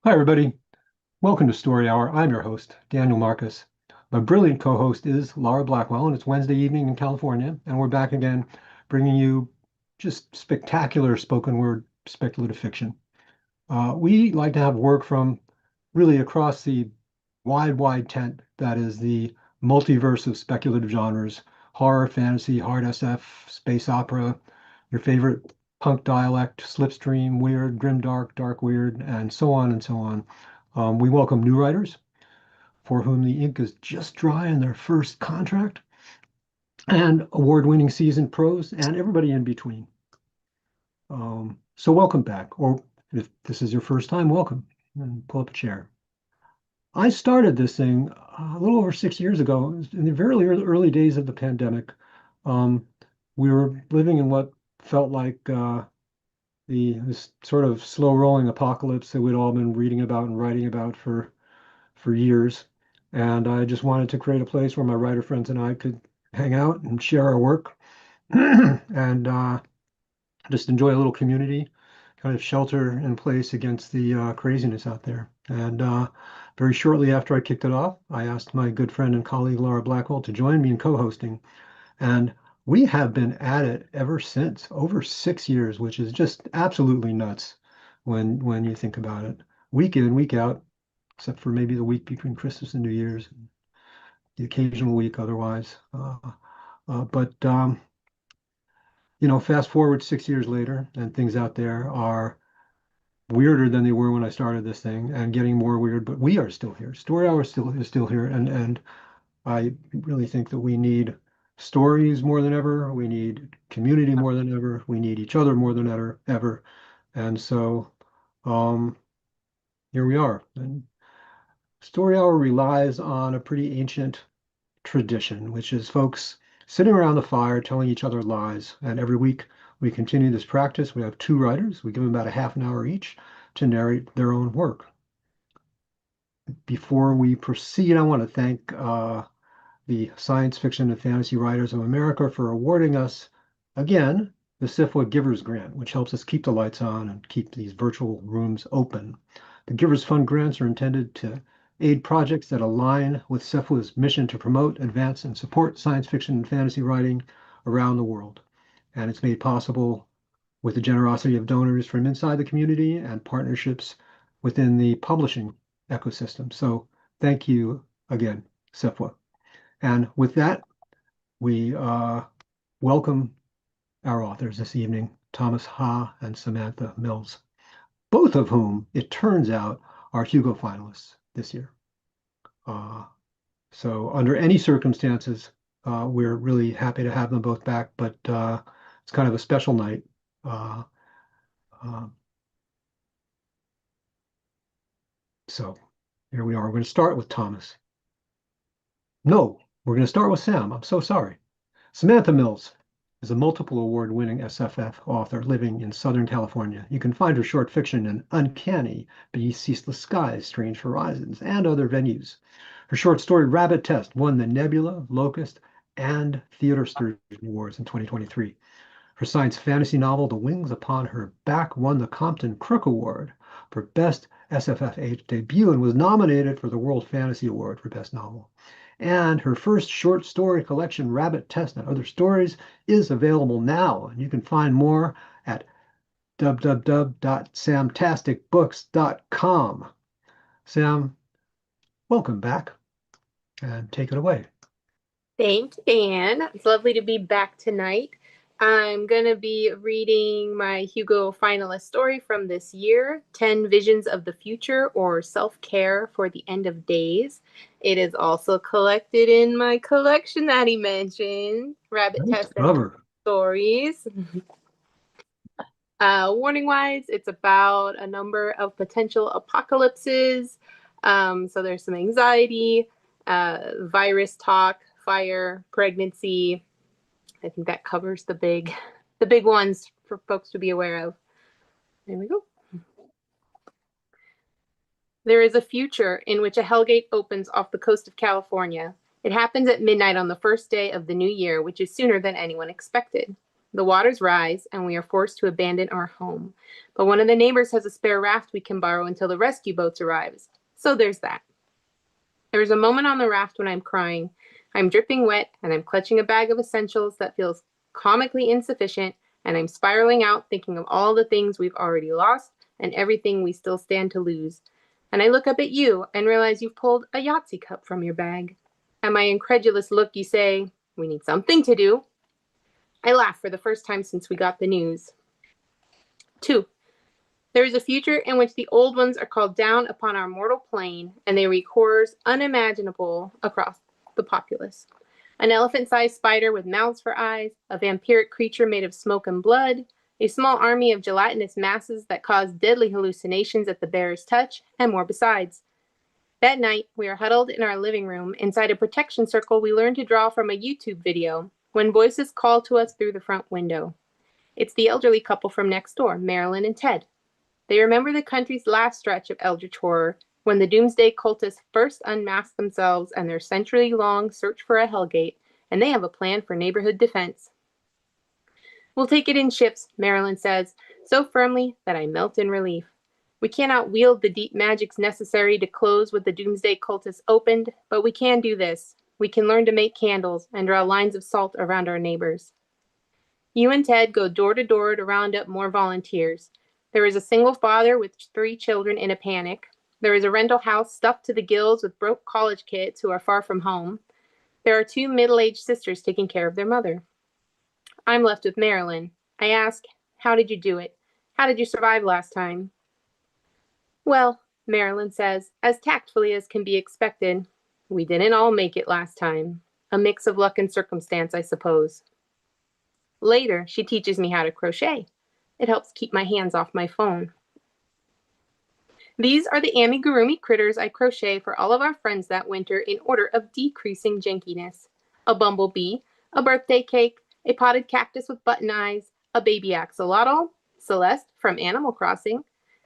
Hi, everybody. Welcome to Story Hour. I'm your host, Daniel Marcus. My brilliant co-host is Laura Blackwell, and it's Wednesday evening in California, and we're back again bringing you just spectacular spoken word speculative fiction. We like to have work from really across the wide tent that is the multiverse of speculative genres: horror, fantasy, hard SF, space opera, your favorite punk dialect, slipstream, weird, grimdark, dark weird, and so on and so on. We welcome new writers for whom the ink is just dry in their first contract, and award-winning seasoned pros, and everybody in between. So welcome back, or if this is your first time, welcome, and pull up a chair. I started this thing a little over 6 years ago. It was in the very early days of the pandemic. Um, we were living in what felt like this sort of slow rolling apocalypse that we'd all been reading about and writing about for years. And I just wanted to create a place where my writer friends and I could hang out and share our work and just enjoy a little community, kind of shelter in place against the craziness out there. And very shortly after I kicked it off, I asked my good friend and colleague Laura Blackwell to join me in co-hosting. And we have been at it ever since, over 6 years, which is just absolutely nuts when you think about it. Week in, week out, except for maybe the week between Christmas and New Year's, the occasional week otherwise. But fast forward 6 years later, and things out there are weirder than they were when I started this thing, and getting more weird. But we are still here. Story Hour is still here, and I really think that we need stories more than ever. We need community more than ever. We need each other more than ever. And so um, here we are. And Story Hour relies on a pretty ancient tradition, which is folks sitting around the fire telling each other lies. And every week we continue this practice. We have two writers. We give them about a half an hour each to narrate their own work. Before we proceed, I want to thank the Science Fiction and Fantasy Writers of America for awarding us again the SIFWA Givers Grant, which helps us keep the lights on and keep these virtual rooms open. The Givers Fund grants are intended to aid projects that align with SIFWA's mission to promote, advance, and support science fiction and fantasy writing around the world. And it's made possible with the generosity of donors from inside the community and partnerships within the publishing ecosystem. So thank you again, SIFWA. And with that, we welcome our authors this evening, Thomas Ha and Samantha Mills, both of whom, it turns out, are Hugo finalists this year. So under any circumstances, we're really happy to have them both back, but it's kind of a special night. Uh, uh, so here we are. We're going to start with Thomas. No, we're going to start with Sam. I'm so sorry. Samantha Mills is a multiple award-winning SFF author living in Southern California. You can find her short fiction in Uncanny, Beneath Ceaseless Skies, Strange Horizons, and other venues. Her short story Rabbit Test won the Nebula, Locust, and Theater Sturgeon Awards in 2023. Her science fantasy novel The Wings Upon Her Back won the Compton Crook Award for Best SFF debut and was nominated for the World Fantasy Award for Best Novel. And her first short story collection, Rabbit Test and Other Stories, is available now. And you can find more at www.samtasticbooks.com. Sam, welcome back and take it away. Thanks, Dan. It's lovely to be back tonight. I'm going to be reading my Hugo finalist story from this year, 10 Visions of the Future or Self-Care for the End of Days. It is also collected in my collection that he mentioned, Rabbit Nice Test and cover. Stories. Warning-wise, it's about a number of potential apocalypses. So there's some anxiety, virus talk, fire, pregnancy. I think that covers the big ones for folks to be aware of. There we go. There is a future in which a hellgate opens off the coast of California. It happens at midnight on the first day of the new year, which is sooner than anyone expected. The waters rise, and we are forced to abandon our home. But one of the neighbors has a spare raft we can borrow until the rescue boats arrives. So there's that. There's a moment on the raft when I'm crying. I'm dripping wet, and I'm clutching a bag of essentials that feels comically insufficient, and I'm spiraling out thinking of all the things we've already lost and everything we still stand to lose. And I look up at you and realize you've pulled a Yahtzee cup from your bag. At my incredulous look, you say, "We need something to do." I laugh for the first time since we got the news. 2. There is a future in which the old ones are called down upon our mortal plane, and they wreak horrors unimaginable across the populace. An elephant-sized spider with mouths for eyes, a vampiric creature made of smoke and blood, a small army of gelatinous masses that cause deadly hallucinations at the bearer's touch, and more besides. That night, we are huddled in our living room inside a protection circle we learned to draw from a YouTube video when voices call to us through the front window. It's the elderly couple from next door, Marilyn and Ted. They remember the country's last stretch of eldritch horror when the doomsday cultists first unmasked themselves and their century-long search for a hellgate, and they have a plan for neighborhood defense. "We'll take it in shifts," Marilyn says, so firmly that I melt in relief. We cannot wield the deep magics necessary to close what the doomsday cultists opened, but we can do this. We can learn to make candles and draw lines of salt around our neighbors. You and Ted go door to door to round up more volunteers. There is a single father with 3 children in a panic. There is a rental house stuffed to the gills with broke college kids who are far from home. There are 2 middle-aged sisters taking care of their mother. I'm left with Marilyn. I ask, "How did you do it? How did you survive last time?" "Well," Marilyn says, as tactfully as can be expected, "we didn't all make it last time. A mix of luck and circumstance, I suppose." Later, she teaches me how to crochet. It helps keep my hands off my phone. These are the amigurumi critters I crochet for all of our friends that winter in order of decreasing jankiness. A bumblebee, a birthday cake, a potted cactus with button eyes, a baby axolotl, Celeste from Animal Crossing,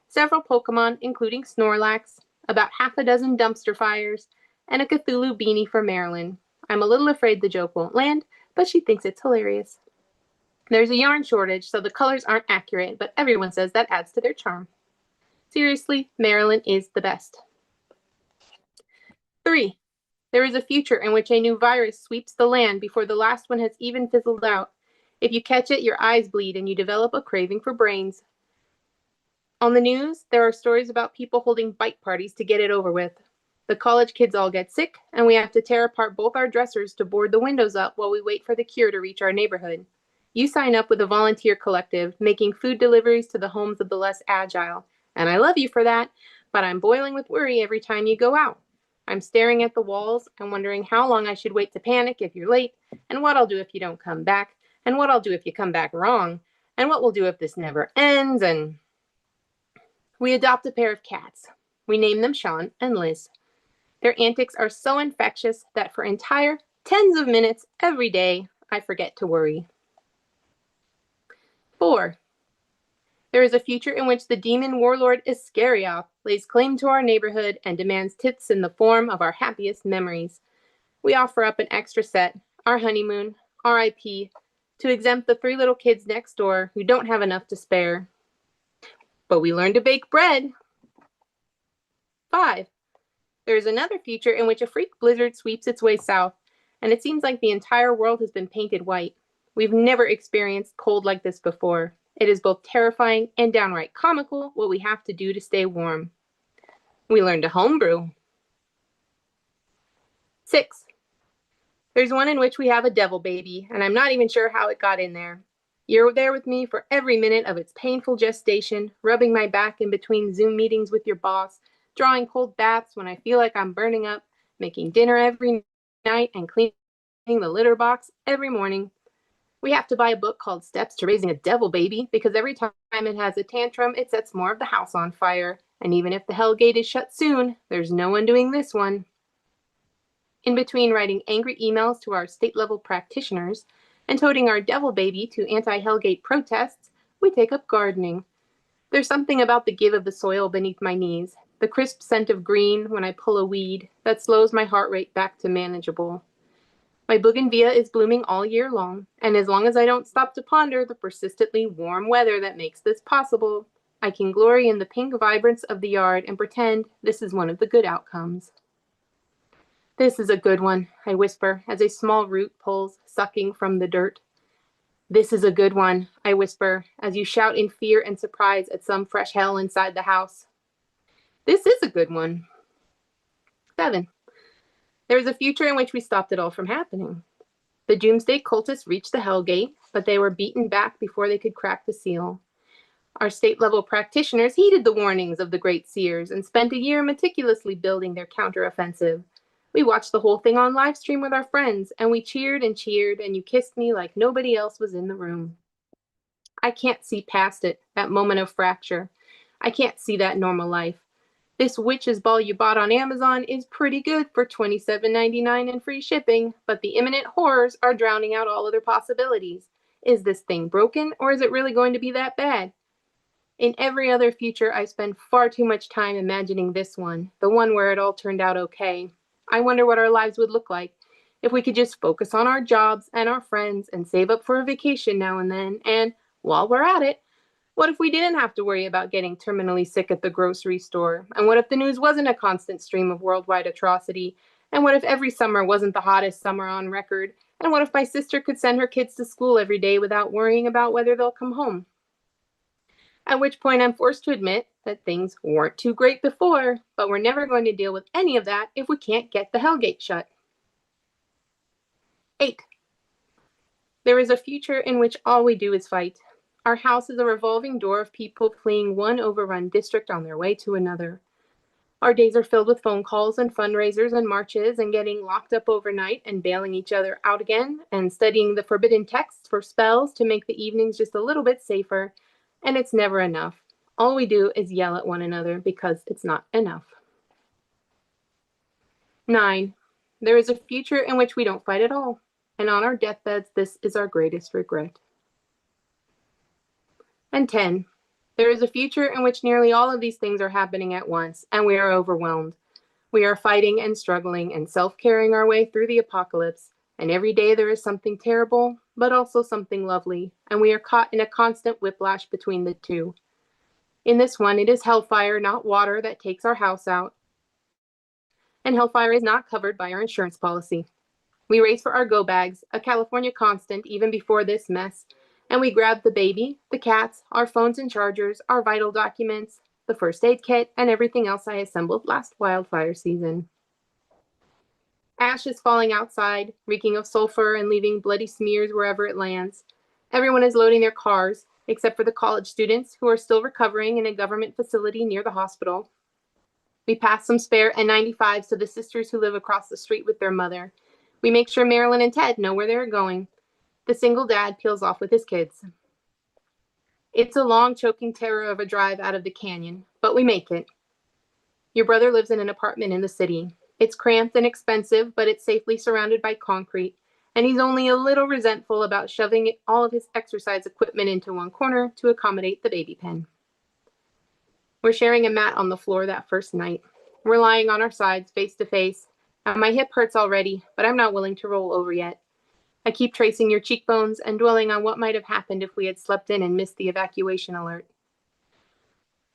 several Pokemon, including Snorlax, about half a dozen dumpster fires, and a Cthulhu beanie for Marilyn. I'm a little afraid the joke won't land, but she thinks it's hilarious. There's a yarn shortage, so the colors aren't accurate, but everyone says that adds to their charm. Seriously, Marilyn is the best. 3. There is a future in which a new virus sweeps the land before the last one has even fizzled out. If you catch it, your eyes bleed and you develop a craving for brains. On the news, there are stories about people holding bite parties to get it over with. The college kids all get sick, and we have to tear apart both our dressers to board the windows up while we wait for the cure to reach our neighborhood. You sign up with a volunteer collective, making food deliveries to the homes of the less agile. And I love you for that, but I'm boiling with worry every time you go out. I'm staring at the walls and wondering how long I should wait to panic if you're late, and what I'll do if you don't come back, and what I'll do if you come back wrong, and what we'll do if this never ends, and... We adopt a pair of cats. We name them Sean and Liz. Their antics are so infectious that for entire tens of minutes every day, I forget to worry. 4. There is a future in which the demon warlord Iscarioth lays claim to our neighborhood and demands tits in the form of our happiest memories. We offer up an extra set, our honeymoon, RIP, to exempt the 3 little kids next door who don't have enough to spare. But we learn to bake bread. 5. There is another future in which a freak blizzard sweeps its way south, and it seems like the entire world has been painted white. We've never experienced cold like this before. It is both terrifying and downright comical what we have to do to stay warm. We learn to homebrew. 6. There's one in which we have a devil baby, and I'm not even sure how it got in there. You're there with me for every minute of its painful gestation, rubbing my back in between Zoom meetings with your boss, drawing cold baths when I feel like I'm burning up, making dinner every night, and cleaning the litter box every morning. We have to buy a book called Steps to Raising a Devil Baby because every time it has a tantrum, it sets more of the house on fire. And even if the Hellgate is shut soon, there's no undoing this one. In between writing angry emails to our state-level practitioners and toting our devil baby to anti-Hellgate protests, we take up gardening. There's something about the give of the soil beneath my knees, the crisp scent of green when I pull a weed, that slows my heart rate back to manageable. My bougainvillea is blooming all year long, and as long as I don't stop to ponder the persistently warm weather that makes this possible, I can glory in the pink vibrance of the yard and pretend this is one of the good outcomes. This is a good one, I whisper as a small root pulls, sucking from the dirt. This is a good one, I whisper as you shout in fear and surprise at some fresh hell inside the house. This is a good one. 7. There is a future in which we stopped it all from happening. The doomsday cultists reached the Hell Gate, but they were beaten back before they could crack the seal. Our state-level practitioners heeded the warnings of the great seers and spent a year meticulously building their counteroffensive. We watched the whole thing on live stream with our friends, and we cheered, and you kissed me like nobody else was in the room. I can't see past it, that moment of fracture. I can't see that normal life. This witch's ball you bought on Amazon is pretty good for $27.99 and free shipping, but the imminent horrors are drowning out all other possibilities. Is this thing broken, or is it really going to be that bad? In every other future, I spend far too much time imagining this one, the one where it all turned out okay. I wonder what our lives would look like if we could just focus on our jobs and our friends and save up for a vacation now and then. And while we're at it, what if we didn't have to worry about getting terminally sick at the grocery store? And what if the news wasn't a constant stream of worldwide atrocity? And what if every summer wasn't the hottest summer on record? And what if my sister could send her kids to school every day without worrying about whether they'll come home? At which point I'm forced to admit that things weren't too great before, but we're never going to deal with any of that if we can't get the Hellgate shut. 8. There is a future in which all we do is fight. Our house is a revolving door of people fleeing one overrun district on their way to another. Our days are filled with phone calls and fundraisers and marches and getting locked up overnight and bailing each other out again and studying the forbidden texts for spells to make the evenings just a little bit safer. And it's never enough. All we do is yell at one another because it's not enough. 9. There is a future in which we don't fight at all. And on our deathbeds, this is our greatest regret. And 10. There is a future in which nearly all of these things are happening at once, and we are overwhelmed. We are fighting and struggling and self-carrying our way through the apocalypse, and every day there is something terrible, but also something lovely, and we are caught in a constant whiplash between the two. In this one, it is hellfire, not water, that takes our house out, and hellfire is not covered by our insurance policy. We race for our go bags, a California constant even before this mess, and we grab the baby, the cats, our phones and chargers, our vital documents, the first aid kit, and everything else I assembled last wildfire season. Ash is falling outside, reeking of sulfur and leaving bloody smears wherever it lands. Everyone is loading their cars, except for the college students who are still recovering in a government facility near the hospital. We pass some spare N95s to the sisters who live across the street with their mother. We make sure Marilyn and Ted know where they're going. The single dad peels off with his kids. It's a long, choking terror of a drive out of the canyon, but we make it. Your brother lives in an apartment in the city. It's cramped and expensive, but it's safely surrounded by concrete, and he's only a little resentful about shoving all of his exercise equipment into one corner to accommodate the baby pen. We're sharing a mat on the floor that first night. We're lying on our sides, face to face, and my hip hurts already, but I'm not willing to roll over yet. I keep tracing your cheekbones and dwelling on what might have happened if we had slept in and missed the evacuation alert.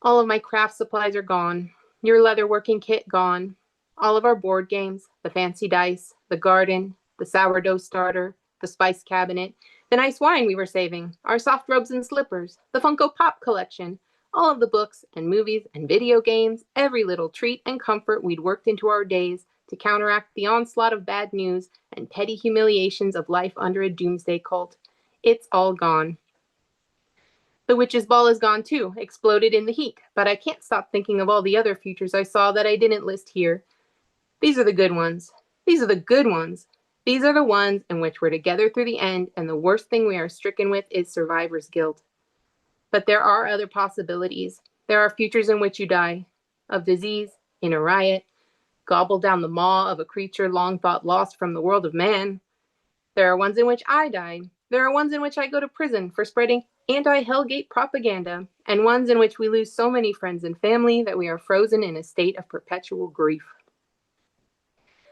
All of my craft supplies are gone. Your leather working kit gone. All of our board games, the fancy dice, the garden, the sourdough starter, the spice cabinet, the nice wine we were saving, our soft robes and slippers, the Funko Pop collection, all of the books and movies and video games, every little treat and comfort we'd worked into our days to counteract the onslaught of bad news and petty humiliations of life under a doomsday cult. It's all gone. The witch's ball is gone too, exploded in the heat, but I can't stop thinking of all the other futures I saw that I didn't list here. These are the good ones. These are the good ones. These are the ones in which we're together through the end, and the worst thing we are stricken with is survivor's guilt. But there are other possibilities. There are futures in which you die, of disease, in a riot, gobbled down the maw of a creature long thought lost from the world of man. There are ones in which I die. There are ones in which I go to prison for spreading anti-Hellgate propaganda, and ones in which we lose so many friends and family that we are frozen in a state of perpetual grief.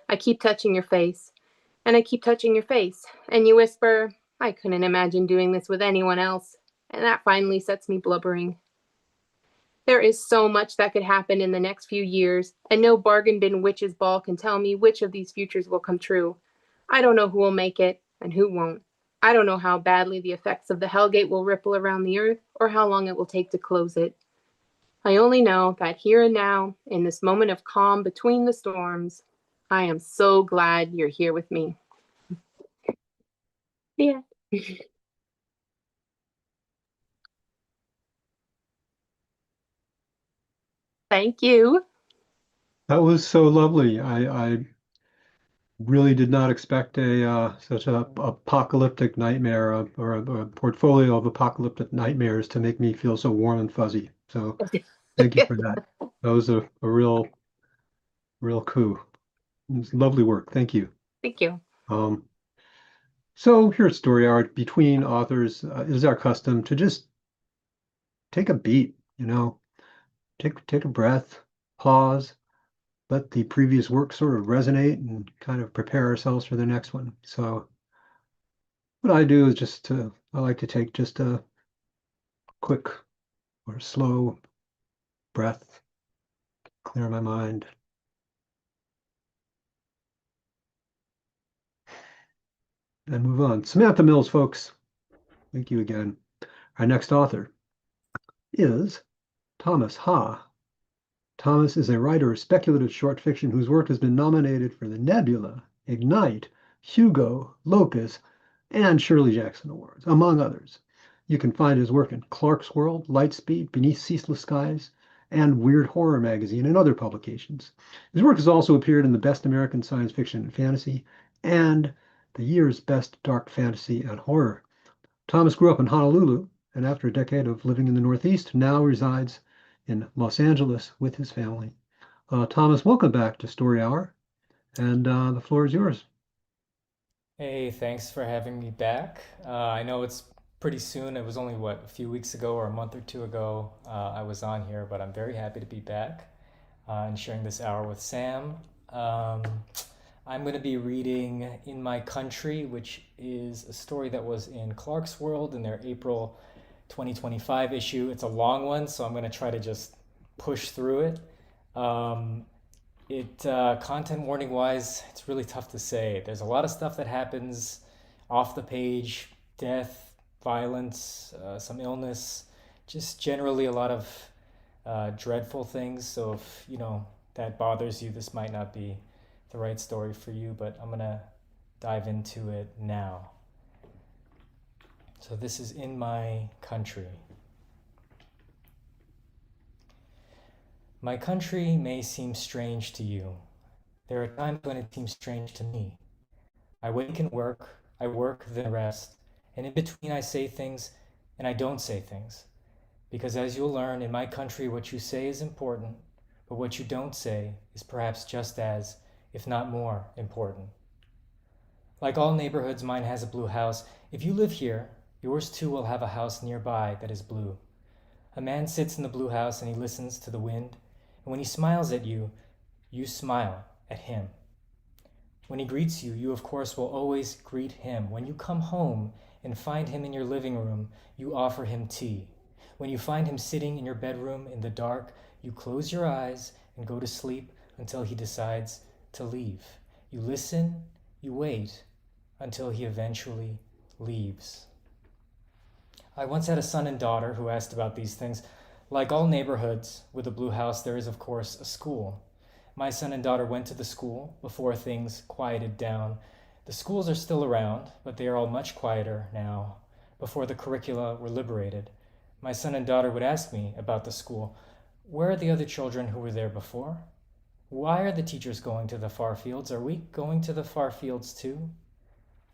I keep touching your face, and I keep touching your face, and you whisper, I couldn't imagine doing this with anyone else, and that finally sets me blubbering. There is so much that could happen in the next few years, and no bargain bin witch's ball can tell me which of these futures will come true. I don't know who will make it and who won't. I don't know how badly the effects of the Hellgate will ripple around the earth or how long it will take to close it. I only know that here and now, in this moment of calm between the storms, I am so glad you're here with me. Yeah. Thank you. That was so lovely. I really did not expect a such a apocalyptic nightmare or a portfolio of apocalyptic nightmares to make me feel so warm and fuzzy. So thank you for that. That was a real coup. It was lovely work. Thank you. Thank you. Um, so here's story hour between authors. It is our custom to just take a beat, take a breath, pause, let the previous work sort of resonate and kind of prepare ourselves for the next one. So what I do is I like to take just a quick or slow breath, clear my mind, and move on. Samantha Mills, folks. Thank you again. Our next author is Thomas Ha. Thomas is a writer of speculative short fiction whose work has been nominated for the Nebula, Ignite, Hugo, Locus, and Shirley Jackson Awards, among others. You can find his work in Clarkesworld, Lightspeed, Beneath Ceaseless Skies, and Weird Horror Magazine and other publications. His work has also appeared in the Best American Science Fiction and Fantasy and the year's Best Dark Fantasy and Horror. Thomas grew up in Honolulu and after a decade of living in the Northeast, now resides in Los Angeles with his family. Thomas, welcome back to Story Hour, and the floor is yours. Hey, thanks for having me back. I know it's pretty soon. It was only, what, a few weeks ago or a month or two ago I was on here, but I'm very happy to be back and sharing this hour with Sam. Um, I'm going to be reading In My Country, which is a story that was in Clark's World in their April 2025 issue. It's a long one, so I'm going to try to just push through it. Um, content warning wise, it's really tough to say. There's a lot of stuff that happens off the page: death, violence, some illness, just generally a lot of dreadful things. So if that bothers you, this might not be the right story for you. But I'm gonna dive into it now. So this is In My Country. My country may seem strange to you. There are times when it seems strange to me. I wake and work, I work, then rest, and in between I say things and I don't say things. Because as you'll learn, in my country, what you say is important, but what you don't say is perhaps just as, if not more, important. Like all neighborhoods, mine has a blue house. If you live here, yours too will have a house nearby that is blue. A man sits in the blue house and he listens to the wind, and when he smiles at you, you smile at him. When he greets you, you of course will always greet him. When you come home and find him in your living room, you offer him tea. When you find him sitting in your bedroom in the dark, you close your eyes and go to sleep until he decides to leave. You listen, you wait until he eventually leaves. I once had a son and daughter who asked about these things. Like all neighborhoods with a blue house, there is of course a school. My son and daughter went to the school before things quieted down. The schools are still around, but they are all much quieter now, before the curricula were liberated. My son and daughter would ask me about the school. Where are the other children who were there before? Why are the teachers going to the far fields? Are we going to the far fields too?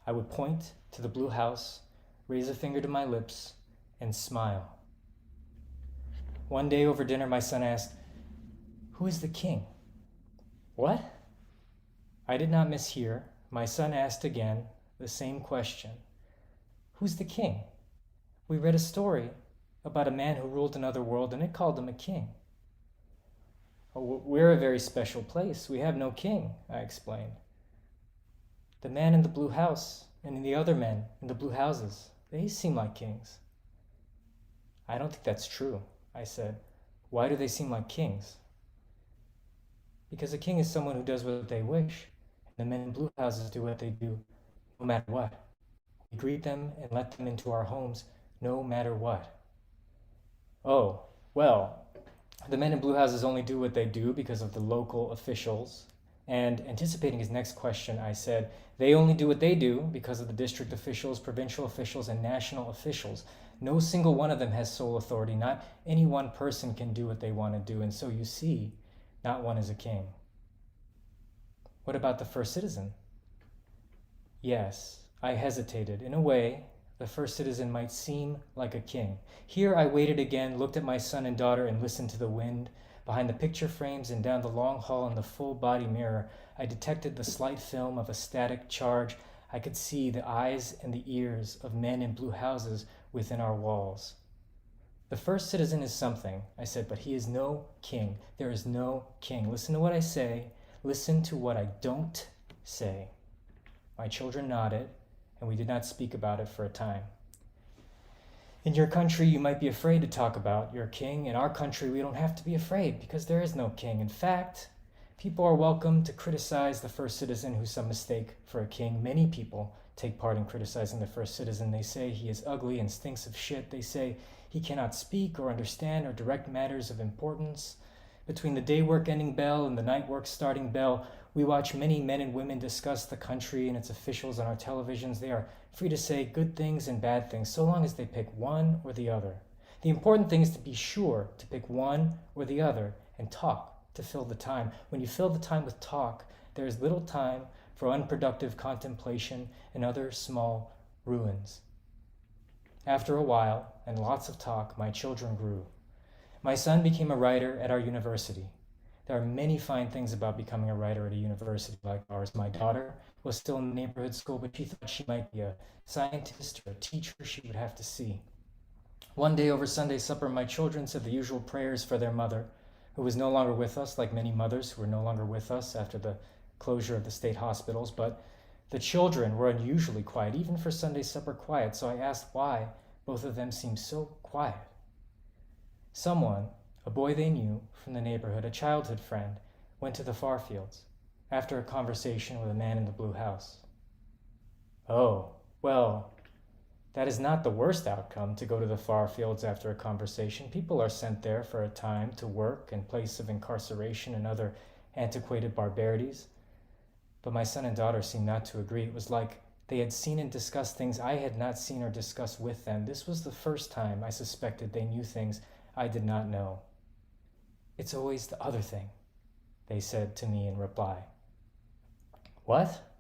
I would point to the blue house, raise a finger to my lips, and smile. One day over dinner, my son asked, "Who is the king?" What? I did not mishear. My son asked again the same question. Who's the king? We read a story about a man who ruled another world and it called him a king. Oh, we're a very special place. We have no king, I explained. The man in the blue house and the other men in the blue houses, they seem like kings. I don't think that's true, I said. Why do they seem like kings? Because a king is someone who does what they wish, and the men in blue houses do what they do, no matter what. We greet them and let them into our homes, no matter what. Oh, well, the men in blue houses only do what they do because of the local officials. And anticipating his next question, I said, they only do what they do because of the district officials, provincial officials, and national officials. No single one of them has sole authority. Not any one person can do what they want to do. And so you see, not one is a king. What about the first citizen? Yes, I hesitated. In a way, the first citizen might seem like a king. Here I waited again, looked at my son and daughter, and listened to the wind. Behind the picture frames and down the long hall in the full-body mirror, I detected the slight film of a static charge. I could see the eyes and the ears of men in blue houses within our walls. The first citizen is something, I said, but he is no king. There is no king. Listen to what I say. Listen to what I don't say. My children nodded, and we did not speak about it for a time. In your country, you might be afraid to talk about your king. In our country, we don't have to be afraid because there is no king. In fact, people are welcome to criticize the first citizen who's some mistake for a king. Many people take part in criticizing the first citizen. They say he is ugly and stinks of shit. They say he cannot speak or understand or direct matters of importance. Between the day work ending bell and the night work starting bell, we watch many men and women discuss the country and its officials on our televisions. They are free to say good things and bad things, so long as they pick one or the other. The important thing is to be sure to pick one or the other and talk to fill the time. When you fill the time with talk, there is little time for unproductive contemplation and other small ruins. After a while, and lots of talk, my children grew. My son became a writer at our university. There are many fine things about becoming a writer at a university like ours. My daughter was still in the neighborhood school, but she thought she might be a scientist or a teacher. She would have to see. One day over Sunday supper, my children said the usual prayers for their mother, who was no longer with us, like many mothers who were no longer with us after the closure of the state hospitals. But the children were unusually quiet, even for Sunday supper quiet, so I asked why both of them seemed so quiet. Someone, a boy they knew from the neighborhood, a childhood friend, went to the far fields after a conversation with a man in the blue house. Oh, well, that is not the worst outcome, to go to the far fields after a conversation. People are sent there for a time to work in place of incarceration and other antiquated barbarities. But my son and daughter seemed not to agree. It was like they had seen and discussed things I had not seen or discussed with them. This was the first time I suspected they knew things I did not know. It's always the other thing, they said to me in reply. What?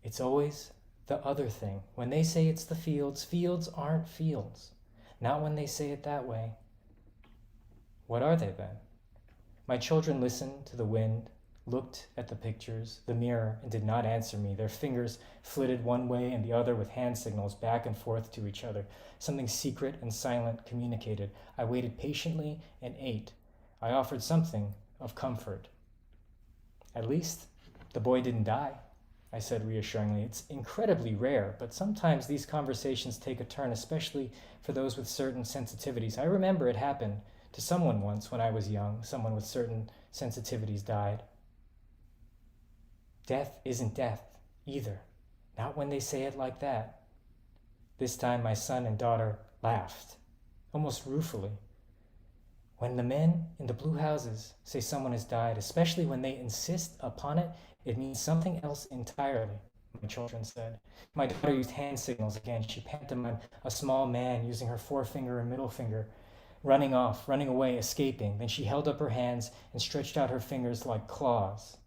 It's always the other thing. When they say it's the fields, fields aren't fields. Not when they say it that way. What are they then? My children listened to the wind, looked at the pictures, the mirror, and did not answer me. Their fingers flitted one way and the other with hand signals back and forth to each other. Something secret and silent communicated. I waited patiently and ate. I offered something of comfort. At least the boy didn't die, I said reassuringly. It's incredibly rare, but sometimes these conversations take a turn, especially for those with certain sensitivities. I remember it happened to someone once when I was young. Someone with certain sensitivities died. Death isn't death either, not when they say it like that. This time my son and daughter laughed, almost ruefully. When the men in the blue houses say someone has died, especially when they insist upon it, it means something else entirely, my children said. My daughter used hand signals again. She pantomimed a small man using her forefinger and middle finger, running off, running away, escaping. Then she held up her hands and stretched out her fingers like claws.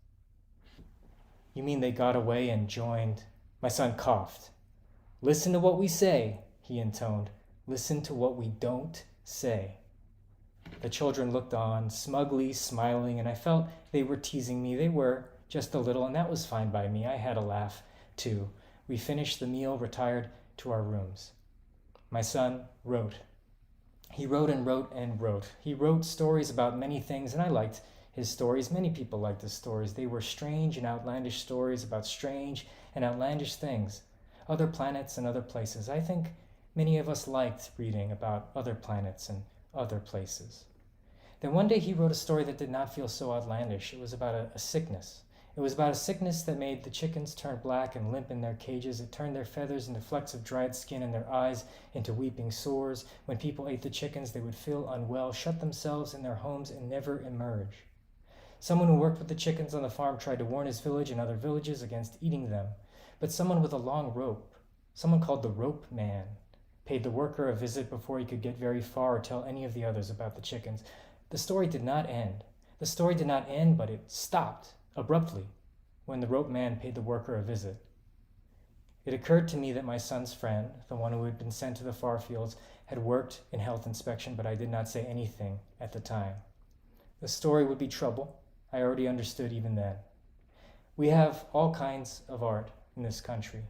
You mean they got away and joined? My son coughed. Listen to what we say, he intoned. Listen to what we don't say. The children looked on, smugly smiling, and I felt they were teasing me. They were, just a little, and that was fine by me. I had a laugh, too. We finished the meal, retired to our rooms. My son wrote. He wrote and wrote and wrote. He wrote stories about many things, and I liked his stories. Many people liked his stories. They were strange and outlandish stories about strange and outlandish things, other planets and other places. I think many of us liked reading about other planets and other places. Then one day he wrote a story that did not feel so outlandish. It was about a sickness. It was about a sickness that made the chickens turn black and limp in their cages. It turned their feathers into flecks of dried skin and their eyes into weeping sores. When people ate the chickens, they would feel unwell, shut themselves in their homes, and never emerge. Someone who worked with the chickens on the farm tried to warn his village and other villages against eating them. But someone with a long rope, someone called the Rope Man, paid the worker a visit before he could get very far or tell any of the others about the chickens. The story did not end. The story did not end, but it stopped abruptly when the Rope Man paid the worker a visit. It occurred to me that my son's friend, the one who had been sent to the far fields, had worked in health inspection, but I did not say anything at the time. The story would be trouble. I already understood even then. We have all kinds of art in this country.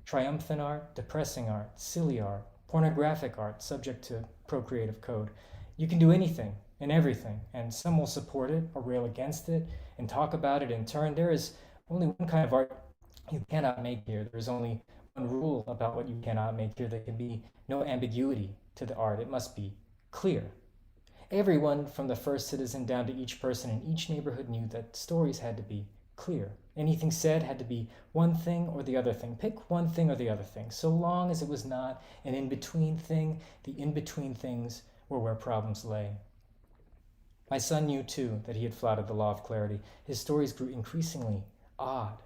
Triumphant art, depressing art, silly art, pornographic art, subject to procreative code. You can do anything and everything, and some will support it or rail against it and talk about it in turn. There is only one kind of art you cannot make here. There is only one rule about what you cannot make here. There can be no ambiguity to the art. It must be clear. Everyone from the first citizen down to each person in each neighborhood knew that stories had to be clear. Anything said had to be one thing or the other thing. Pick one thing or the other thing. So long as it was not an in-between thing, the in-between things were where problems lay. My son knew, too, that he had flouted the law of clarity. His stories grew increasingly odd.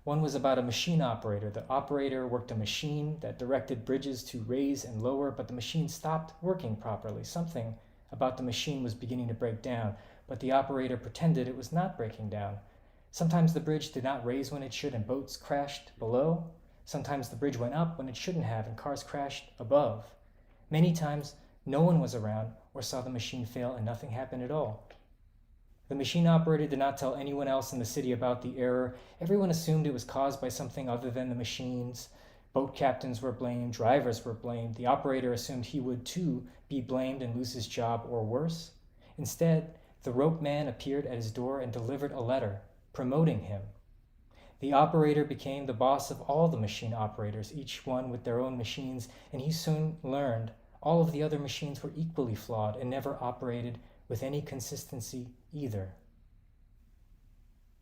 One was about a machine operator. The operator worked a machine that directed bridges to raise and lower, but the machine stopped working properly. Something about the machine was beginning to break down, but the operator pretended it was not breaking down. Sometimes the bridge did not raise when it should, and boats crashed below. Sometimes the bridge went up when it shouldn't have, and cars crashed above. Many times, no one was around or saw the machine fail, and nothing happened at all. The machine operator did not tell anyone else in the city about the error. Everyone assumed it was caused by something other than the machines. Boat captains were blamed, drivers were blamed. The operator assumed he would too be blamed and lose his job or worse. Instead, the Rope Man appeared at his door and delivered a letter promoting him. The operator became the boss of all the machine operators, each one with their own machines, and he soon learned all of the other machines were equally flawed and never operated with any consistency either.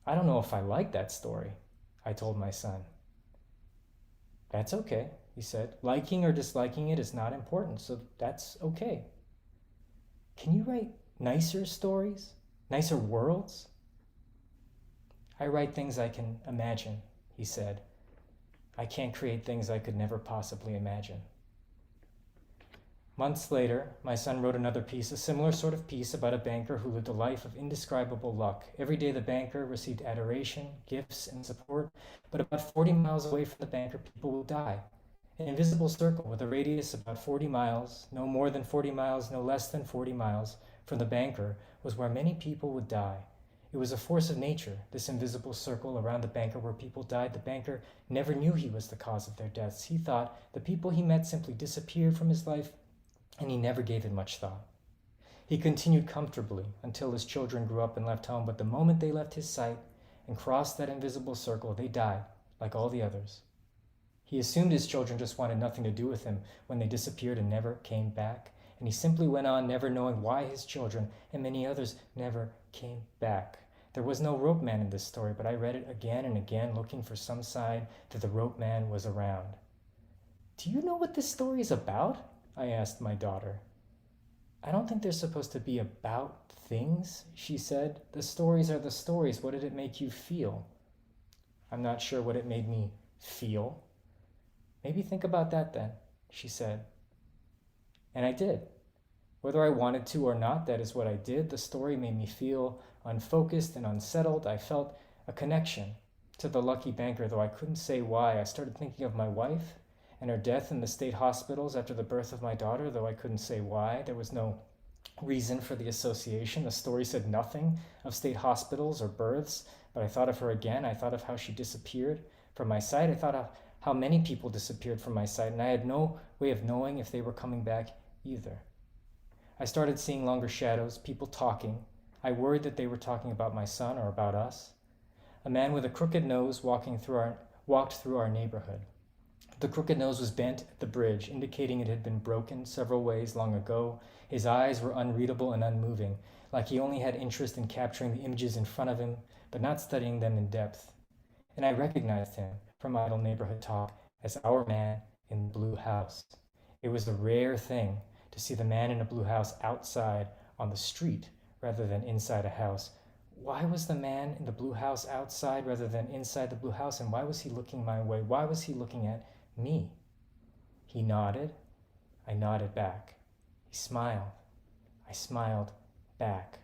I don't know if I like that story, I told my son. That's okay, he said. Liking or disliking it is not important, so that's okay. Can you write nicer stories? Nicer worlds? I write things I can imagine, he said. I can't create things I could never possibly imagine. Months later, my son wrote another piece, a similar sort of piece about a banker who lived a life of indescribable luck. Every day the banker received adoration, gifts, and support, but about 40 miles away from the banker, people would die. An invisible circle with a radius about 40 miles, no more than 40 miles, no less than 40 miles, from the banker was where many people would die. It was a force of nature, this invisible circle around the banker where people died. The banker never knew he was the cause of their deaths. He thought the people he met simply disappeared from his life, and he never gave it much thought. He continued comfortably until his children grew up and left home, but the moment they left his sight and crossed that invisible circle, they died, like all the others. He assumed his children just wanted nothing to do with him when they disappeared and never came back, and he simply went on, never knowing why his children and many others never came back. There was no Rope Man in this story, but I read it again and again, looking for some sign that the Rope Man was around. Do you know what this story is about? I asked my daughter. I don't think they're supposed to be about things, she said. The stories are the stories. What did it make you feel? I'm not sure what it made me feel. Maybe think about that then, she said. And I did. Whether I wanted to or not, that is what I did. The story made me feel unfocused and unsettled. I felt a connection to the lucky banker, though I couldn't say why. I started thinking of my wife and her death in the state hospitals after the birth of my daughter, though I couldn't say why. There was no reason for the association. The story said nothing of state hospitals or births, but I thought of her again. I thought of how she disappeared from my sight. I thought of how many people disappeared from my sight, and I had no way of knowing if they were coming back either. I started seeing longer shadows, people talking. I worried that they were talking about my son or about us. A man with a crooked nose walked through our neighborhood. The crooked nose was bent at the bridge, indicating it had been broken several ways long ago. His eyes were unreadable and unmoving, like he only had interest in capturing the images in front of him, but not studying them in depth. And I recognized him from idle neighborhood talk as our man in the blue house. It was a rare thing to see the man in a blue house outside on the street rather than inside a house. Why was the man in the blue house outside rather than inside the blue house, and why was he looking my way? Why was he looking at me? He nodded. I nodded back. He smiled. I smiled back.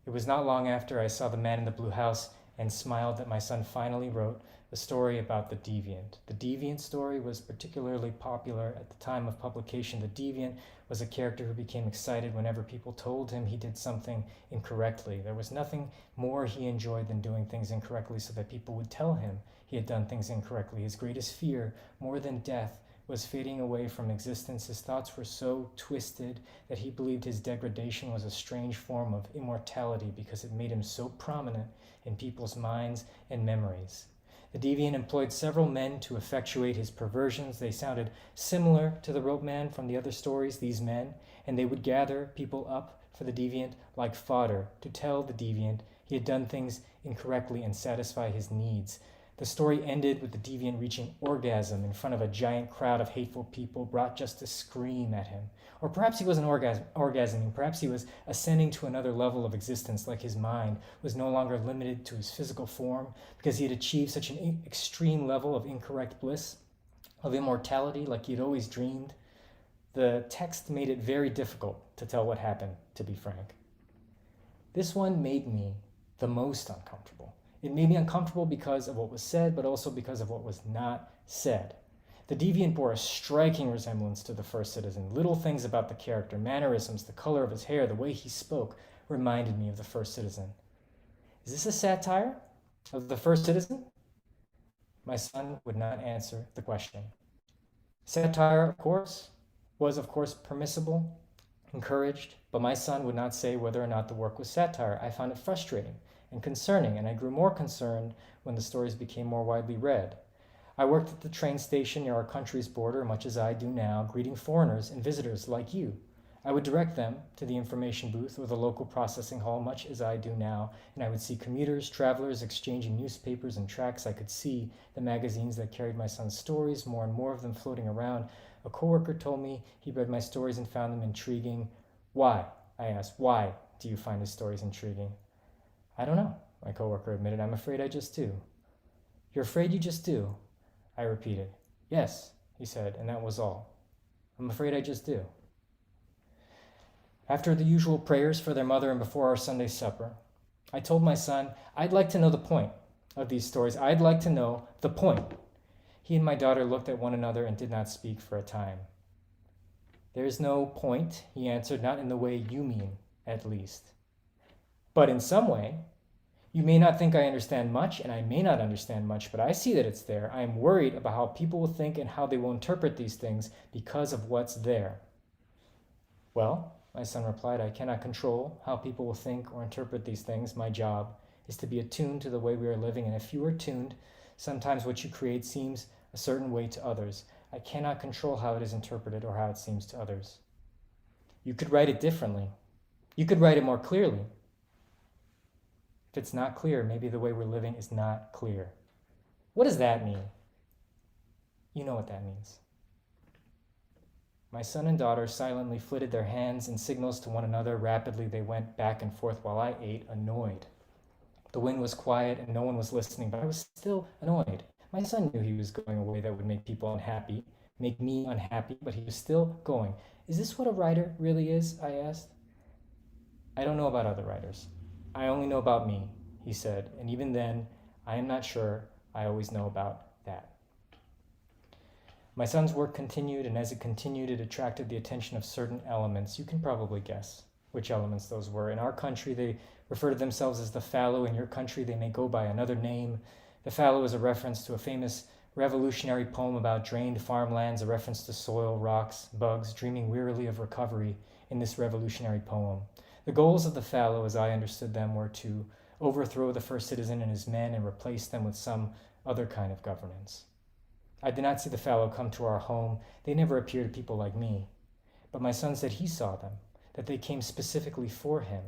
It was not long after I saw the man in the blue house and smiled that my son finally wrote the story about the deviant. The deviant story was particularly popular at the time of publication. The deviant was a character who became excited whenever people told him he did something incorrectly. There was nothing more he enjoyed than doing things incorrectly so that people would tell him he had done things incorrectly. His greatest fear, more than death, was fading away from existence. His thoughts were so twisted that he believed his degradation was a strange form of immortality because it made him so prominent in people's minds and memories. The deviant employed several men to effectuate his perversions. They sounded similar to the rope man from the other stories, these men, and they would gather people up for the deviant like fodder to tell the deviant he had done things incorrectly and satisfy his needs. The story ended with the deviant reaching orgasm in front of a giant crowd of hateful people brought just to scream at him. Or perhaps he wasn't orgasming, perhaps he was ascending to another level of existence, like his mind was no longer limited to his physical form because he had achieved such an extreme level of incorrect bliss, of immortality, like he had always dreamed. The text made it very difficult to tell what happened, to be frank. This one made me the most uncomfortable. It made me uncomfortable because of what was said, but also because of what was not said. The deviant bore a striking resemblance to the first citizen. Little things about the character, mannerisms, the color of his hair, the way he spoke, reminded me of the first citizen. Is this a satire of the first citizen? My son would not answer the question. Satire, was of course permissible, encouraged, but my son would not say whether or not the work was satire. I found it frustrating and concerning, and I grew more concerned when the stories became more widely read. I worked at the train station near our country's border, much as I do now, greeting foreigners and visitors like you. I would direct them to the information booth or the local processing hall, much as I do now, and I would see commuters, travelers exchanging newspapers and tracts. I could see the magazines that carried my son's stories, more and more of them floating around. A coworker told me he read my stories and found them intriguing. Why? I asked. Why do you find his stories intriguing? I don't know, my coworker admitted. I'm afraid I just do. You're afraid you just do? I repeated. Yes, he said, and that was all. I'm afraid I just do. After the usual prayers for their mother and before our Sunday supper, I told my son, I'd like to know the point of these stories. I'd like to know the point. He and my daughter looked at one another and did not speak for a time. There's no point, he answered, not in the way you mean, at least. But in some way, you may not think I understand much, and I may not understand much, but I see that it's there. I am worried about how people will think and how they will interpret these things because of what's there. Well, my son replied, I cannot control how people will think or interpret these things. My job is to be attuned to the way we are living, and if you are tuned, sometimes what you create seems a certain way to others. I cannot control how it is interpreted or how it seems to others. You could write it differently. You could write it more clearly. If it's not clear, maybe the way we're living is not clear. What does that mean? You know what that means. My son and daughter silently flitted their hands in signals to one another. Rapidly, they went back and forth while I ate, annoyed. The wind was quiet and no one was listening, but I was still annoyed. My son knew he was going a way that would make people unhappy, make me unhappy, but he was still going. Is this what a writer really is? I asked. I don't know about other writers. I only know about me, he said, and even then, I am not sure I always know about that. My son's work continued, and as it continued, it attracted the attention of certain elements. You can probably guess which elements those were. In our country, they refer to themselves as the fallow. In your country, they may go by another name. The fallow is a reference to a famous revolutionary poem about drained farmlands, a reference to soil, rocks, bugs, dreaming wearily of recovery in this revolutionary poem. The goals of the fallow, as I understood them, were to overthrow the first citizen and his men and replace them with some other kind of governance. I did not see the fallow come to our home. They never appear to people like me. But my son said he saw them, that they came specifically for him.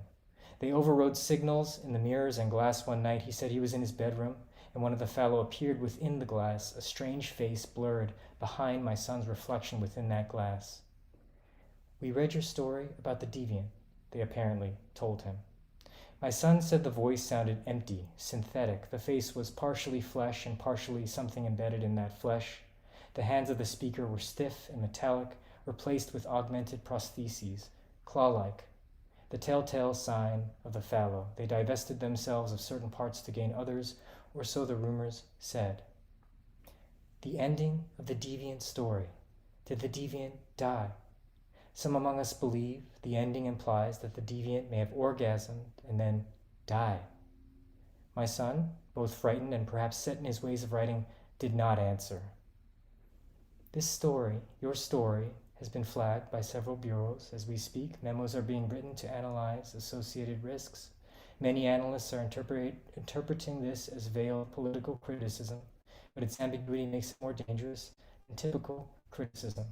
They overrode signals in the mirrors and glass one night. He said he was in his bedroom, and one of the fallow appeared within the glass, a strange face blurred behind my son's reflection within that glass. We read your story about the deviant, they apparently told him. My son said the voice sounded empty, synthetic. The face was partially flesh and partially something embedded in that flesh. The hands of the speaker were stiff and metallic, replaced with augmented prostheses, claw-like. The telltale sign of the fallow. They divested themselves of certain parts to gain others, or so the rumors said. The ending of the deviant story. Did the deviant die? Some among us believe the ending implies that the deviant may have orgasmed and then died. My son, both frightened and perhaps set in his ways of writing, did not answer. This story, your story, has been flagged by several bureaus as we speak. Memos are being written to analyze associated risks. Many analysts are interpreting this as veiled political criticism, but its ambiguity makes it more dangerous than typical criticism.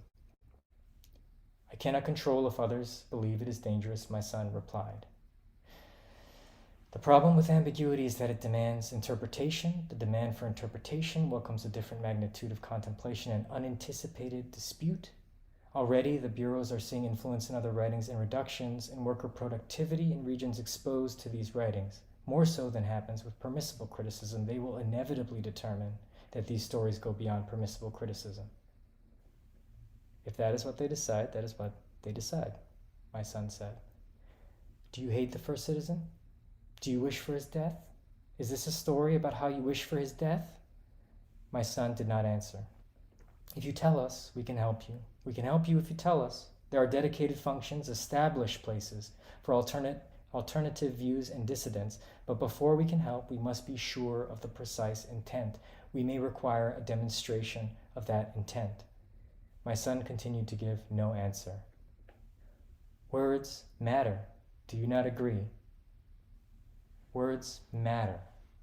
I cannot control if others believe it is dangerous, my son replied. The problem with ambiguity is that it demands interpretation. The demand for interpretation welcomes a different magnitude of contemplation and unanticipated dispute. Already, the bureaus are seeing influence in other writings and reductions in worker productivity in regions exposed to these writings. More so than happens with permissible criticism, they will inevitably determine that these stories go beyond permissible criticism. If that is what they decide, that is what they decide, my son said. Do you hate the first citizen? Do you wish for his death? Is this a story about how you wish for his death? My son did not answer. If you tell us, we can help you. We can help you if you tell us. There are dedicated functions, established places for alternative views and dissidents, but before we can help, we must be sure of the precise intent. We may require a demonstration of that intent. My son continued to give no answer. Words matter. Do you not agree? Words matter,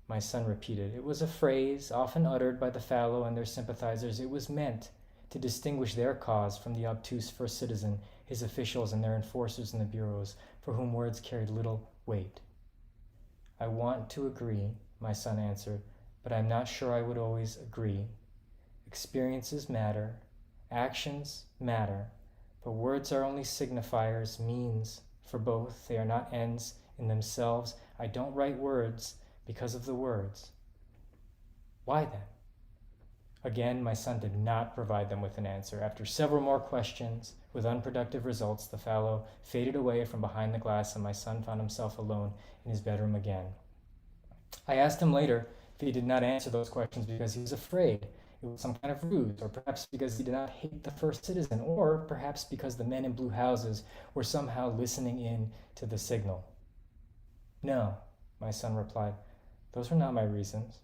my son repeated. It was a phrase often uttered by the fallow and their sympathizers. It was meant to distinguish their cause from the obtuse first citizen, his officials and their enforcers in the bureaus, for whom words carried little weight. I want to agree, my son answered, but I'm not sure I would always agree. Experiences matter, actions matter, but words are only signifiers, means for both. They are not ends in themselves. I don't write words because of the words. Why then? Again, my son did not provide them with an answer. After several more questions, with unproductive results, the fallow faded away from behind the glass and my son found himself alone in his bedroom again. I asked him later if he did not answer those questions because he was afraid it was some kind of ruse, or perhaps because he did not hate the first citizen, or perhaps because the men in blue houses were somehow listening in to the signal. No, my son replied, those were not my reasons.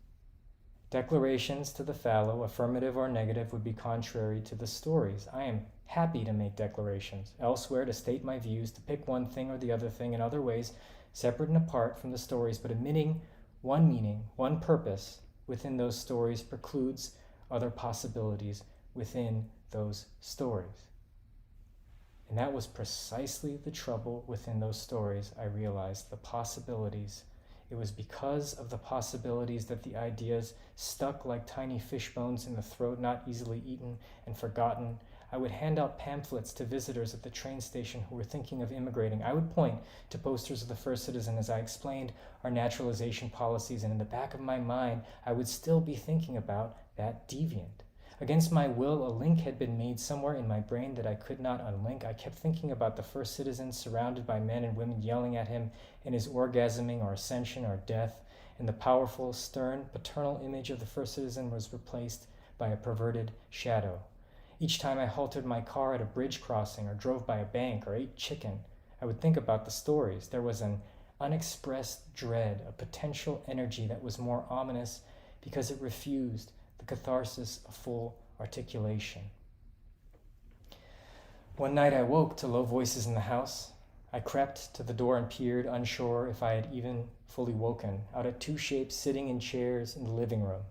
Declarations to the fallow, affirmative or negative, would be contrary to the stories. I am happy to make declarations, elsewhere to state my views, to pick one thing or the other thing in other ways, separate and apart from the stories, but admitting one meaning, one purpose within those stories precludes other possibilities within those stories. And that was precisely the trouble within those stories, I realized, the possibilities. It was because of the possibilities that the ideas stuck like tiny fish bones in the throat, not easily eaten and forgotten. I would hand out pamphlets to visitors at the train station who were thinking of immigrating. I would point to posters of the first citizen as I explained our naturalization policies, and in the back of my mind, I would still be thinking about that deviant. Against my will, a link had been made somewhere in my brain that I could not unlink. I kept thinking about the first citizen surrounded by men and women yelling at him in his orgasming or ascension or death, and the powerful, stern, paternal image of the first citizen was replaced by a perverted shadow. Each time I halted my car at a bridge crossing or drove by a bank or ate chicken, I would think about the stories. There was an unexpressed dread, a potential energy that was more ominous because it refused the catharsis of full articulation. One night I woke to low voices in the house. I crept to the door and peered, unsure if I had even fully woken, out at two shapes sitting in chairs in the living room.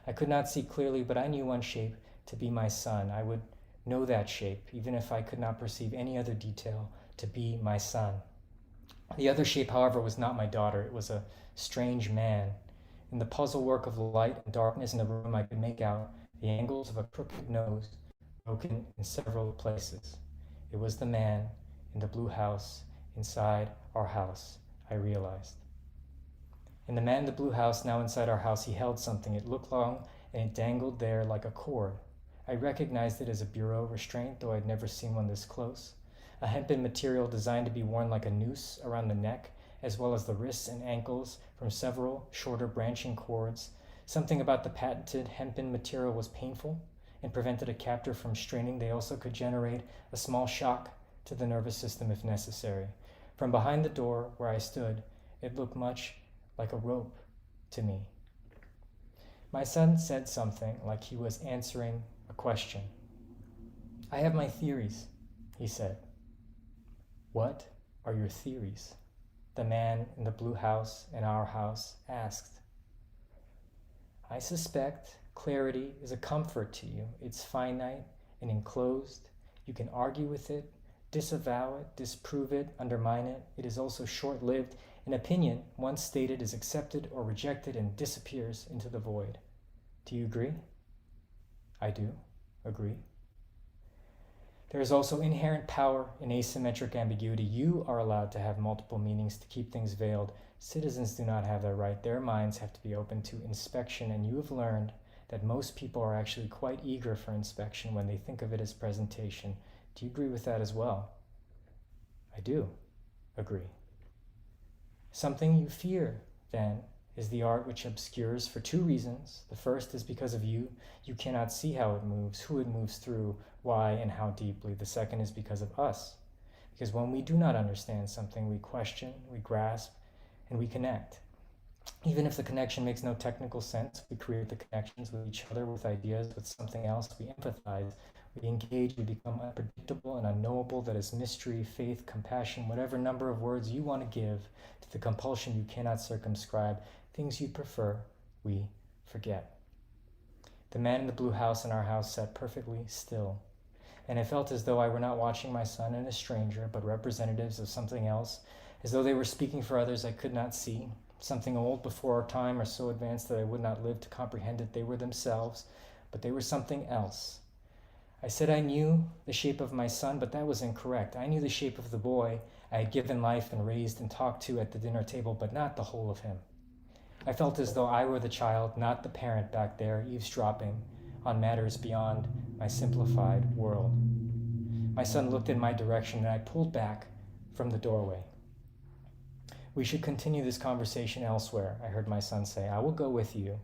I could not see clearly, but I knew one shape to be my son. I would know that shape, even if I could not perceive any other detail, to be my son. The other shape, however, was not my daughter. It was a strange man. In the puzzle work of light and darkness in the room, I could make out the angles of a crooked nose broken in several places. It was the man in the blue house inside our house, I realized. In the man in the blue house, now inside our house, he held something. It looked long and it dangled there like a cord. I recognized it as a bureau restraint, though I'd never seen one this close. A hempen material designed to be worn like a noose around the neck, as well as the wrists and ankles from several shorter branching cords. Something about the patented hempen material was painful and prevented a captor from straining. They also could generate a small shock to the nervous system if necessary. From behind the door where I stood, it looked much like a rope to me. My son said something like he was answering a question. "I have my theories," he said. "What are your theories?" the man in the blue house in our house asked. "I suspect clarity is a comfort to you. It's finite and enclosed. You can argue with it, disavow it, disprove it, undermine it. It is also short-lived. An opinion, once stated, is accepted or rejected and disappears into the void. Do you agree?" "I do agree." There is also inherent power in asymmetric ambiguity. You are allowed to have multiple meanings to keep things veiled. Citizens do not have that right. Their minds have to be open to inspection, and you have learned that most people are actually quite eager for inspection when they think of it as presentation. Do you agree with that as well? "I do agree." Something you fear, then, is the art which obscures for two reasons. The first is because of you. You cannot see how it moves, who it moves through, why, and how deeply. The second is because of us. Because when we do not understand something, we question, we grasp, and we connect. Even if the connection makes no technical sense, we create the connections with each other, with ideas, with something else. We empathize, we engage, we become unpredictable and unknowable. That is mystery, faith, compassion, whatever number of words you want to give to the compulsion you cannot circumscribe. Things you prefer, we forget. The man in the blue house in our house sat perfectly still, and I felt as though I were not watching my son and a stranger, but representatives of something else, as though they were speaking for others I could not see, something old before our time or so advanced that I would not live to comprehend it. They were themselves, but they were something else. I said I knew the shape of my son, but that was incorrect. I knew the shape of the boy I had given life and raised and talked to at the dinner table, but not the whole of him. I felt as though I were the child, not the parent back there, eavesdropping on matters beyond my simplified world. My son looked in my direction, and I pulled back from the doorway. "We should continue this conversation elsewhere," I heard my son say. "I will go with you.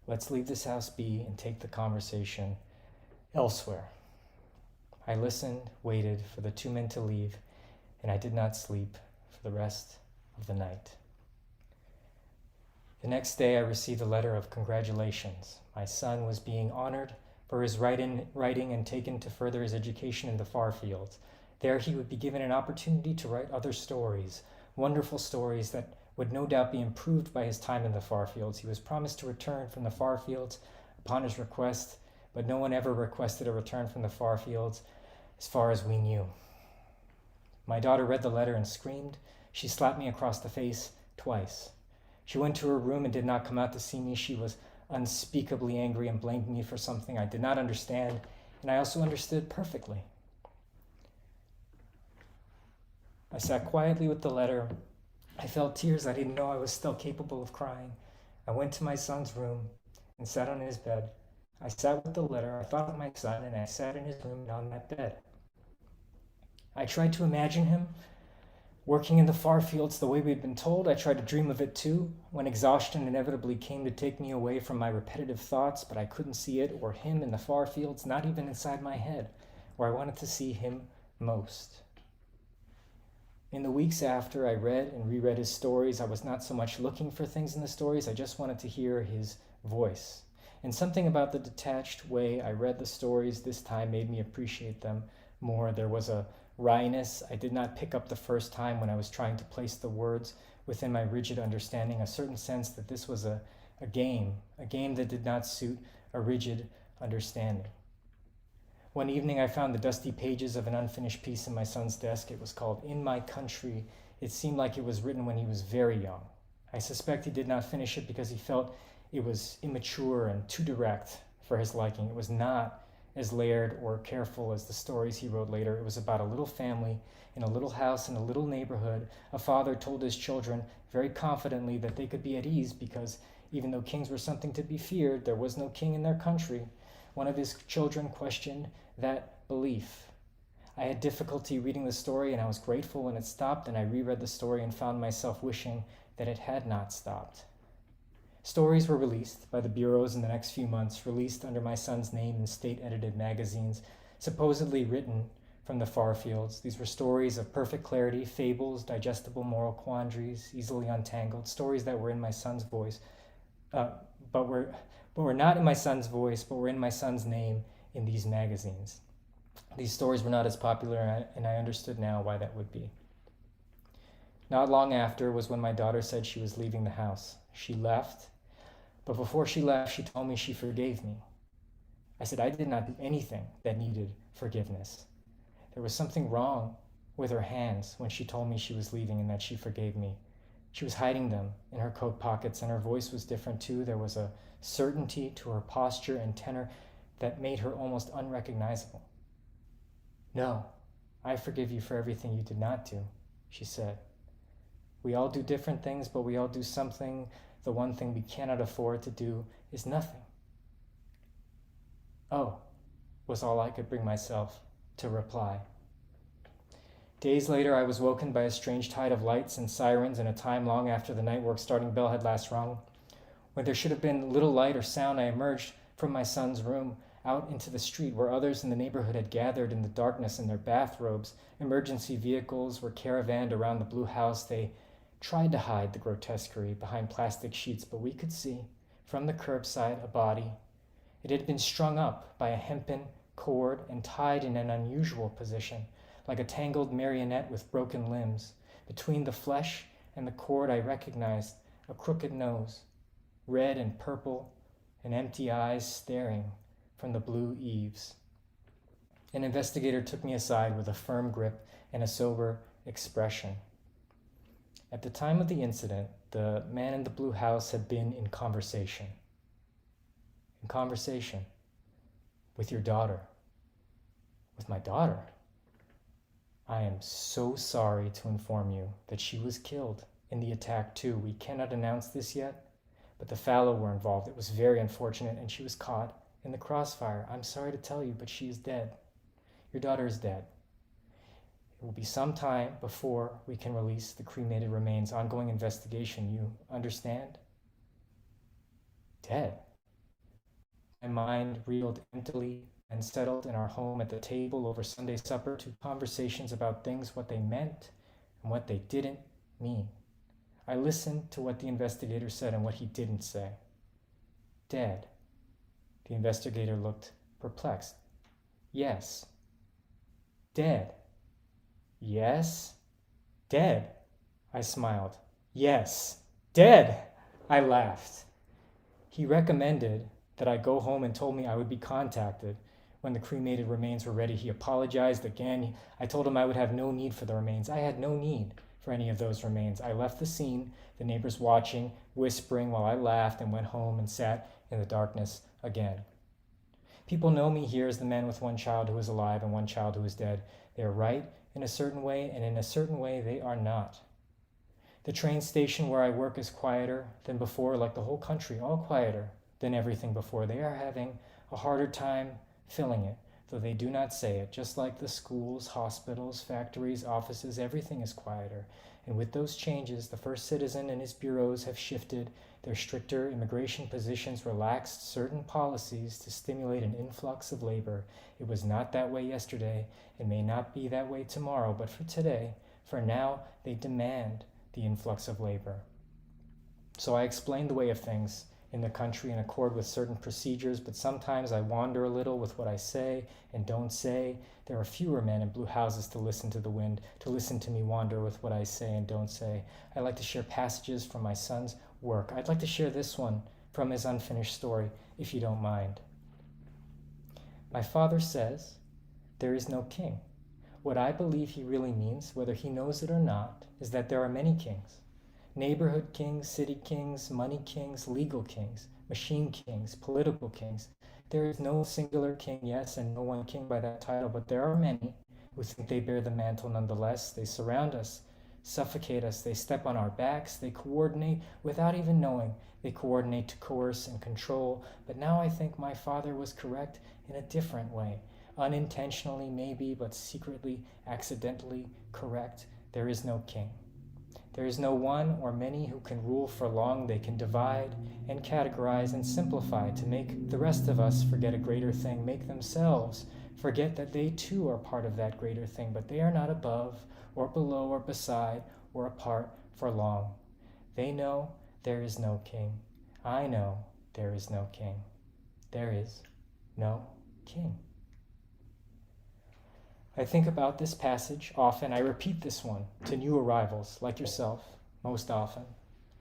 Let's leave this house be and take the conversation elsewhere." I listened, waited for the two men to leave, and I did not sleep for the rest of the night. The next day I received a letter of congratulations. My son was being honored for his writing and taken to further his education in the far fields. There he would be given an opportunity to write other stories, wonderful stories that would no doubt be improved by his time in the far fields. He was promised to return from the far fields upon his request, but no one ever requested a return from the far fields as far as we knew. My daughter read the letter and screamed. She slapped me across the face twice. She went to her room and did not come out to see me. She was unspeakably angry and blamed me for something I did not understand, and I also understood perfectly. I sat quietly with the letter. I felt tears. I didn't know I was still capable of crying. I went to my son's room and sat on his bed. I sat with the letter. I thought of my son, and I sat in his room and on that bed. I tried to imagine him working in the far fields the way we'd been told. I tried to dream of it too, when exhaustion inevitably came to take me away from my repetitive thoughts, but I couldn't see it or him in the far fields, not even inside my head, where I wanted to see him most. In the weeks after, I read and reread his stories. I was not so much looking for things in the stories, I just wanted to hear his voice. And something about the detached way I read the stories this time made me appreciate them more. There was a wryness I did not pick up the first time when I was trying to place the words within my rigid understanding, a certain sense that this was a game that did not suit a rigid understanding. One evening I found the dusty pages of an unfinished piece in my son's desk. It was called In My Country. It seemed like it was written when he was very young. I suspect he did not finish it because he felt it was immature and too direct for his liking. It was not as layered or careful as the stories he wrote later. It was about a little family in a little house in a little neighborhood. A father told his children very confidently that they could be at ease because even though kings were something to be feared, there was no king in their country. One of his children questioned that belief. I had difficulty reading the story, and I was grateful when it stopped, and I reread the story and found myself wishing that it had not stopped. Stories were released by the bureaus in the next few months, released under my son's name in state-edited magazines, supposedly written from the far fields. These were stories of perfect clarity, fables, digestible moral quandaries, easily untangled, stories that were in my son's voice, but were not in my son's voice, but were in my son's name in these magazines. These stories were not as popular, and I understood now why that would be. Not long after was when my daughter said she was leaving the house. She left, but before she left, she told me she forgave me. I said I did not do anything that needed forgiveness. There was something wrong with her hands when she told me she was leaving and that she forgave me. She was hiding them in her coat pockets, and her voice was different too. There was a certainty to her posture and tenor that made her almost unrecognizable. No, I forgive you for everything you did not do, she said. We all do different things, but we all do something. The one thing we cannot afford to do is nothing. Oh, was all I could bring myself to reply. Days later, I was woken by a strange tide of lights and sirens in a time long after the night work starting bell had last rung. When there should have been little light or sound, I emerged from my son's room out into the street where others in the neighborhood had gathered in the darkness in their bathrobes. Emergency vehicles were caravanned around the blue house. They tried to hide the grotesquerie behind plastic sheets, but we could see, from the curbside, a body. It had been strung up by a hempen cord and tied in an unusual position, like a tangled marionette with broken limbs. Between the flesh and the cord I recognized a crooked nose, red and purple, and empty eyes staring from the blue eaves. An investigator took me aside with a firm grip and a sober expression. At the time of the incident, the man in the blue house had been in conversation. In conversation with your daughter. With my daughter? I am so sorry to inform you that she was killed in the attack too. We cannot announce this yet, but the fallow were involved. It was very unfortunate, and she was caught in the crossfire. I'm sorry to tell you, but she is dead. Your daughter is dead. It will be some time before we can release the cremated remains. Ongoing investigation, you understand? Dead. My mind reeled emptily and settled in our home at the table over Sunday supper to conversations about things, what they meant and what they didn't mean. I listened to what the investigator said and what he didn't say. Dead. The investigator looked perplexed. Yes. Dead. Yes. Dead. I smiled. Yes. Dead. I laughed. He recommended that I go home and told me I would be contacted when the cremated remains were ready. He apologized again. I told him I would have no need for the remains. I had no need for any of those remains. I left the scene, the neighbors watching, whispering while I laughed, and went home and sat in the darkness again. People know me here as the man with one child who is alive and one child who is dead. They are right in a certain way, and in a certain way they are not. The train station where I work is quieter than before, like the whole country, all quieter than everything before. They are having a harder time filling it, though they do not say it. Just like the schools, hospitals, factories, offices, everything is quieter. And with those changes, the first citizen and his bureaus have shifted their stricter immigration positions, relaxed certain policies to stimulate an influx of labor. It was not that way yesterday. It may not be that way tomorrow, but for today, for now, they demand the influx of labor. So I explained the way of things in the country in accord with certain procedures, but sometimes I wander a little with what I say and don't say. There are fewer men in blue houses to listen to the wind, to listen to me wander with what I say and don't say. I like to share passages from my son's work. I'd like to share this one from his unfinished story, if you don't mind. My father says, there is no king. What I believe he really means, whether he knows it or not, is that there are many kings. Neighborhood kings, city kings, money kings, legal kings, machine kings, political kings. There is no singular king, yes, and no one king by that title, but there are many who think they bear the mantle nonetheless. They surround us, suffocate us, they step on our backs, they coordinate without even knowing. They coordinate to coerce and control. But now I think my father was correct in a different way. Unintentionally, maybe, but secretly, accidentally correct. There is no king. There is no one or many who can rule for long. They can divide and categorize and simplify to make the rest of us forget a greater thing, make themselves forget that they too are part of that greater thing, but they are not above or below or beside or apart for long. They know there is no king. I know there is no king. There is no king. I think about this passage often. I repeat this one to new arrivals like yourself most often.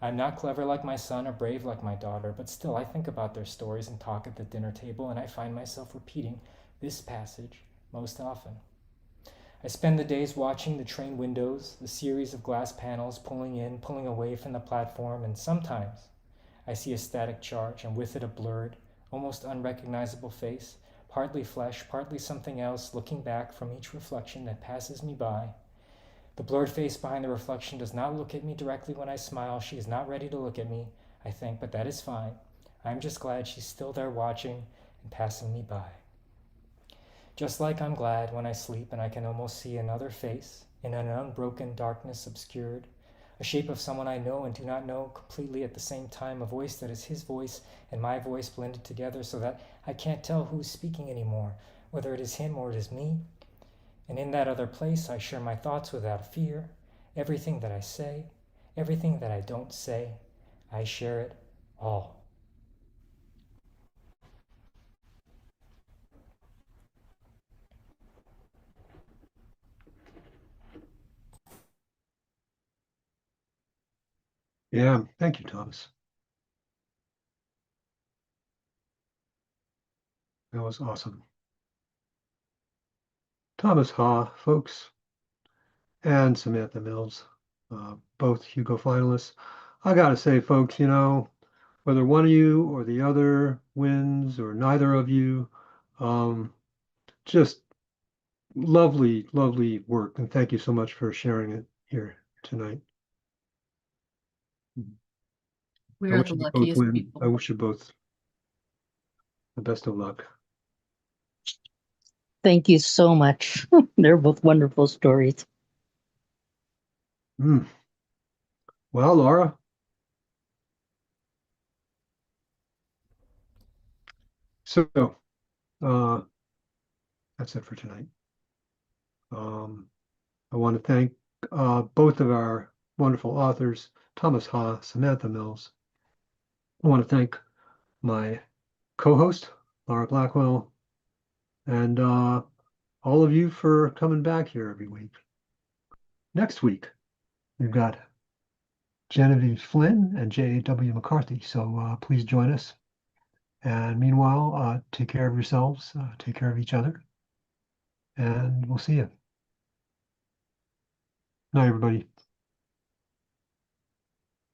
I'm not clever like my son or brave like my daughter, but still I think about their stories and talk at the dinner table, and I find myself repeating this passage most often. I spend the days watching the train windows, the series of glass panels pulling in, pulling away from the platform, and sometimes I see a static charge and with it a blurred, almost unrecognizable face, partly flesh, partly something else, looking back from each reflection that passes me by. The blurred face behind the reflection does not look at me directly when I smile. She is not ready to look at me, I think, but that is fine. I'm just glad she's still there watching and passing me by. Just like I'm glad when I sleep and I can almost see another face in an unbroken darkness obscured, a shape of someone I know and do not know completely at the same time, a voice that is his voice and my voice blended together so that I can't tell who's speaking anymore, whether it is him or it is me. And in that other place I share my thoughts without fear. Everything that I say, everything that I don't say, I share it all. Yeah, thank you, Thomas. That was awesome. Thomas Ha, folks, and Samantha Mills, both Hugo finalists. I gotta say, folks, whether one of you or the other wins or neither of you, just lovely, lovely work. And thank you so much for sharing it here tonight. I We're wish the you both luckiest win. people. I wish you both the best of luck. Thank you so much. They're both wonderful stories. Mm. Well, Laura. So that's it for tonight. I want to thank both of our wonderful authors, Thomas Ha, Samantha Mills. I want to thank my co-host, Laura Blackwell, and all of you for coming back here every week. Next week, we've got Genevieve Flynn and J.W. McCarthy, so please join us. And meanwhile, take care of yourselves, take care of each other, and we'll see you. Night, everybody.